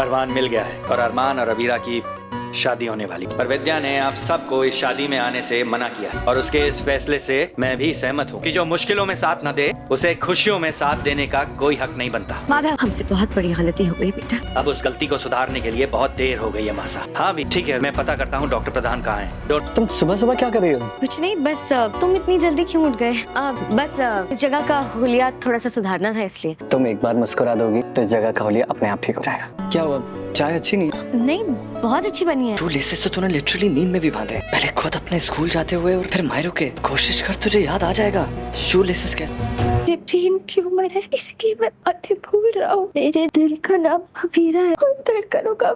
अरमान मिल गया है और अरमान और अबीरा की शादी होने वाली। पर विद्या ने आप सबको इस शादी में आने से मना किया है और उसके इस फैसले से मैं भी सहमत हूँ कि जो मुश्किलों में साथ न दे उसे खुशियों में साथ देने का कोई हक नहीं बनता। माधव, हमसे बहुत बड़ी गलती हो गई बेटा। अब उस गलती को सुधारने के लिए बहुत देर हो गई है मासा। हाँ भी ठीक है, मैं पता करता हूँ डॉक्टर प्रधान कहाँ है। तुम सुबह सुबह क्या कर रही हो? कुछ नहीं, बस तुम इतनी जल्दी क्यों उठ गए? बस इस जगह का हुलिया थोड़ा सा सुधारना था इसलिए। तुम एक बार मुस्कुरा दोगी तो इस जगह का हुलिया अपने आप ठीक हो जाएगा। क्या हुआ, चाय अच्छी नहीं? नहीं, बहुत अच्छी बनी है। तू लेसेस तो तूने लिटरली नींद में भी बांधे। पहले खुद अपने स्कूल जाते हुए और फिर मायरो के। कोशिश कर, तुझे याद आ जाएगा। शू लेसेस कैसे? प्रेम की उम्र है, इसलिए मैं बातें भूल रहा हूँ। मेरे दिल का नाम अबीरा है और धड़कनों का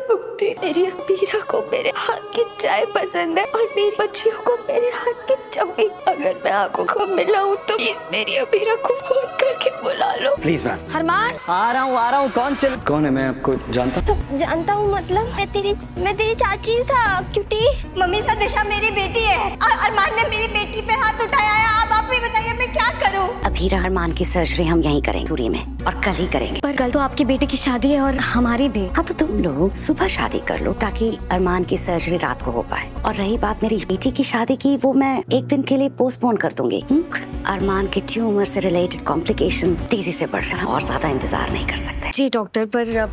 मुक्ति। मेरी अबीरा को मेरे हाथ की चाय पसंद है और मेरी बच्चियों को मेरे हाथ की चम्मी। अगर मैं आंखों को मिलाऊं तो प्लीज मेरी अबीरा को फोन करके बुला लो। Please ma'am. अरमान, आ रहा हूँ। कौन है? मैं आपको जानता हूँ। जानता हूँ मतलब मैं तेरी चाची था क्यूटी। मम्मी सदिशा मेरी बेटी है और अरमान ने मेरी बेटी पे हाथ उठाया है। अब आप ही बताइए मैं क्या करूँ? अबीरा अरमान की सर्जरी हम यहीं करेंगे सूरी में, और कल ही करेंगे। पर कल तो आपकी बेटी की शादी है और हमारी भी। हाँ तो तुम लोग सुबह शादी कर लो ताकि अरमान की सर्जरी रात को हो पाए। और रही बात मेरी बेटी की शादी की, वो मैं एक दिन के लिए पोस्टपोन कर दूंगी। अरमान के ट्यूमर से रिलेटेड कॉम्प्लिकेशन तेजी से बढ़ रहा है और ज्यादा इंतजार नहीं कर सकते। जी डॉक्टर, पर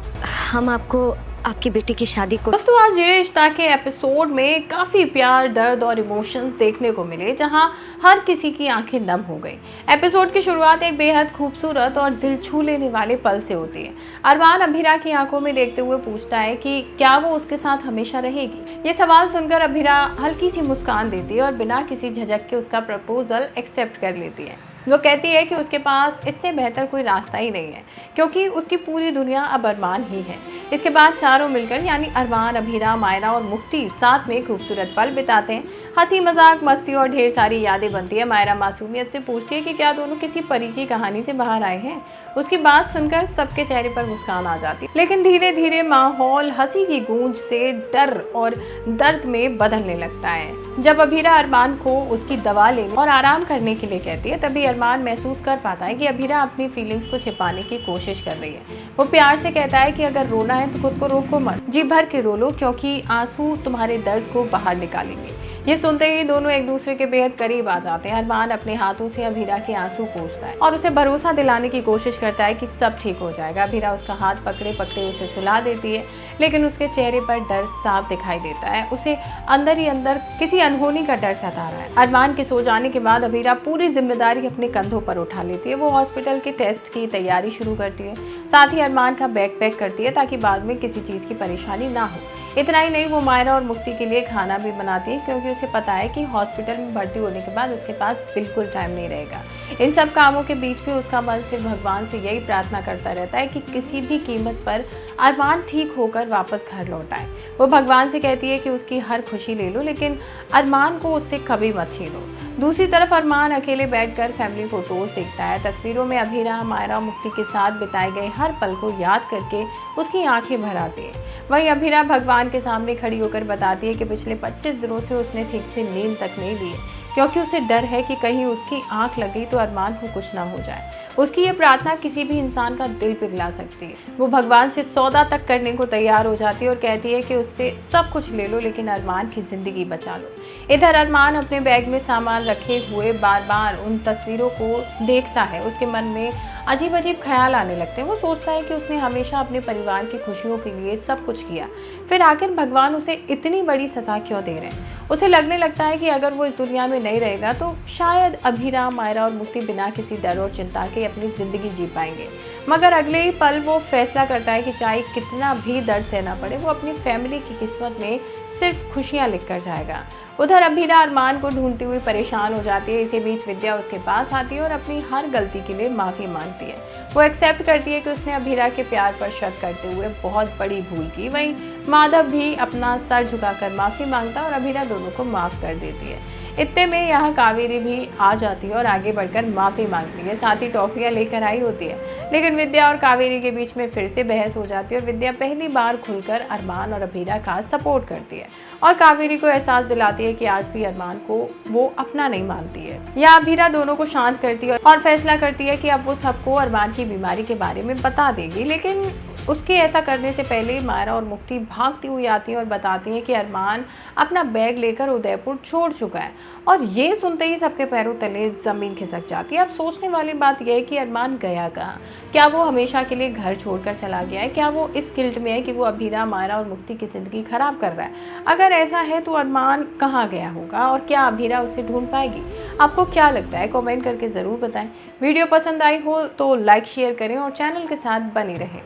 हम आपको आपकी बेटी की शादी को। दोस्तों, आज ये रिश्ता के एपिसोड में काफ़ी प्यार, दर्द और इमोशंस देखने को मिले, जहां हर किसी की आंखें नम हो गई। एपिसोड की शुरुआत एक बेहद खूबसूरत और दिल छू लेने वाले पल से होती है। अरमान अबीरा की आंखों में देखते हुए पूछता है कि क्या वो उसके साथ हमेशा रहेगी। ये सवाल सुनकर अबीरा हल्की सी मुस्कान देती है और बिना किसी झिझक के उसका प्रपोजल एक्सेप्ट कर लेती है। वो कहती है कि उसके पास इससे बेहतर कोई रास्ता ही नहीं है, क्योंकि उसकी पूरी दुनिया अब अरमान ही है। इसके बाद चारों मिलकर यानी अरमान, अबीरा, मायरा और मुक्ति साथ में खूबसूरत पल बिताते हैं। हंसी मजाक, मस्ती और ढेर सारी यादें बनती है। मायरा मासूमियत से पूछती है कि क्या दोनों किसी परी की कहानी से बाहर आए हैं। उसकी बात सुनकर सबके चेहरे पर मुस्कान आ जाती है, लेकिन धीरे धीरे माहौल हंसी की गूंज से डर और दर्द में बदलने लगता है। जब अबीरा अरमान को उसकी दवा लेने और आराम करने के लिए कहती है, तभी अरमान महसूस कर पाता है कि अबीरा अपनी फीलिंग्स को छिपाने की कोशिश कर रही है। वो प्यार से कहता है कि अगर रोना है तो खुद को रोको मत, जी भर के रो लो, क्योंकि आंसू तुम्हारे दर्द को बाहर निकालेंगे। ये सुनते ही दोनों एक दूसरे के बेहद करीब आ जाते हैं। अरमान अपने हाथों से अबीरा के आंसू पोंछता है और उसे भरोसा दिलाने की कोशिश करता है कि सब ठीक हो जाएगा। अबीरा उसका हाथ पकड़े पकड़े उसे सुला देती है, लेकिन उसके चेहरे पर डर साफ दिखाई देता है। उसे अंदर ही अंदर किसी अनहोनी का डर सता रहा है। अरमान के सो जाने के बाद अबीरा पूरी जिम्मेदारी अपने कंधों पर उठा लेती है। वो हॉस्पिटल के टेस्ट की तैयारी शुरू करती है, साथ ही अरमान का बैग पैक करती है ताकि बाद में किसी चीज़ की परेशानी ना हो। इतना ही नहीं, वो मायरा और मुक्ति के लिए खाना भी बनाती है, क्योंकि उसे पता है कि हॉस्पिटल में भर्ती होने के बाद उसके पास बिल्कुल टाइम नहीं रहेगा। इन सब कामों के बीच भी उसका मन सिर्फ भगवान से यही प्रार्थना करता रहता है कि किसी भी कीमत पर अरमान ठीक होकर वापस घर लौट आए। वो भगवान से कहती है कि उसकी हर खुशी ले लो, लेकिन अरमान को उससे कभी मत छीनो। दूसरी तरफ अरमान अकेले बैठकर फैमिली फोटोज देखता है। तस्वीरों में अबीरा, मायरा और मुक्ति के साथ बिताए गए हर पल को याद करके उसकी आंखें भर आती है। वहीं अबीरा भगवान के सामने खड़ी होकर बताती है कि पिछले 25 दिनों से उसने ठीक से नींद तक नहीं ली है, क्योंकि उसे डर है कि कहीं उसकी आंख लग गई तो अरमान को कुछ ना हो जाए। उसकी ये प्रार्थना किसी भी इंसान का दिल पिघला सकती है। वो भगवान से सौदा तक करने को तैयार हो जाती है और कहती है कि उससे सब कुछ ले लो, लेकिन अरमान की जिंदगी बचा लो। इधर अरमान अपने बैग में सामान रखे हुए बार बार उन तस्वीरों को देखता है। उसके मन में अजीब अजीब ख्याल आने लगते हैं। वो सोचता है कि उसने हमेशा अपने परिवार की खुशियों के लिए सब कुछ किया, फिर आखिर भगवान उसे इतनी बड़ी सजा क्यों दे रहे हैं। उसे लगने लगता है कि अगर वो इस दुनिया में नहीं रहेगा तो शायद अबीरा, मायरा और मुक्ति बिना किसी डर और चिंता के अपनी ज़िंदगी जी पाएंगे। मगर अगले ही पल वो फैसला करता है कि चाहे कितना भी दर्द सहना पड़े, वो अपनी फैमिली की किस्मत में सिर्फ खुशियाँ लिख कर जाएगा। उधर अबीरा अरमान को ढूंढती हुई परेशान हो जाती है। इसी बीच विद्या उसके पास आती है और अपनी हर गलती के लिए माफ़ी मांगती है। वो एक्सेप्ट करती है कि उसने अबीरा के प्यार पर शक करते हुए बहुत बड़ी भूल की। वहीं माधव भी अपना सर झुकाकर माफ़ी मांगता है और अबीरा दोनों को माफ़ कर देती है। इतने में यहाँ कावेरी भी आ जाती है और आगे बढ़कर माफ़ी मांगती है, साथ ही टॉफियाँ लेकर आई होती है। लेकिन विद्या और कावेरी के बीच में फिर से बहस हो जाती है और विद्या पहली बार खुलकर अरमान और अभीरा का सपोर्ट करती है और कावेरी को एहसास दिलाती है कि आज भी अरमान को वो अपना नहीं मानती है। या अभीरा दोनों को शांत करती है और फैसला करती है कि अब वो सबको अरमान की बीमारी के बारे में बता देगी। लेकिन उसके ऐसा करने से पहले मायरा और मुक्ति भागती हुई आती हैं और बताती हैं कि अरमान अपना बैग लेकर उदयपुर छोड़ चुका है। और ये सुनते ही सबके पैरों तले ज़मीन खिसक जाती है। अब सोचने वाली बात यह है कि अरमान गया कहाँ? क्या वो हमेशा के लिए घर छोड़कर चला गया है? क्या वो इस गिल्ट में है कि वो अभीरा, मायरा और मुक्ति की ज़िंदगी ख़राब कर रहा है? अगर ऐसा है तो अरमान कहाँ गया होगा और क्या अभीरा उसे ढूंढ पाएगी? आपको क्या लगता है? कमेंट करके ज़रूर बताएं। वीडियो पसंद आई हो तो लाइक शेयर करें और चैनल के साथ बने रहें।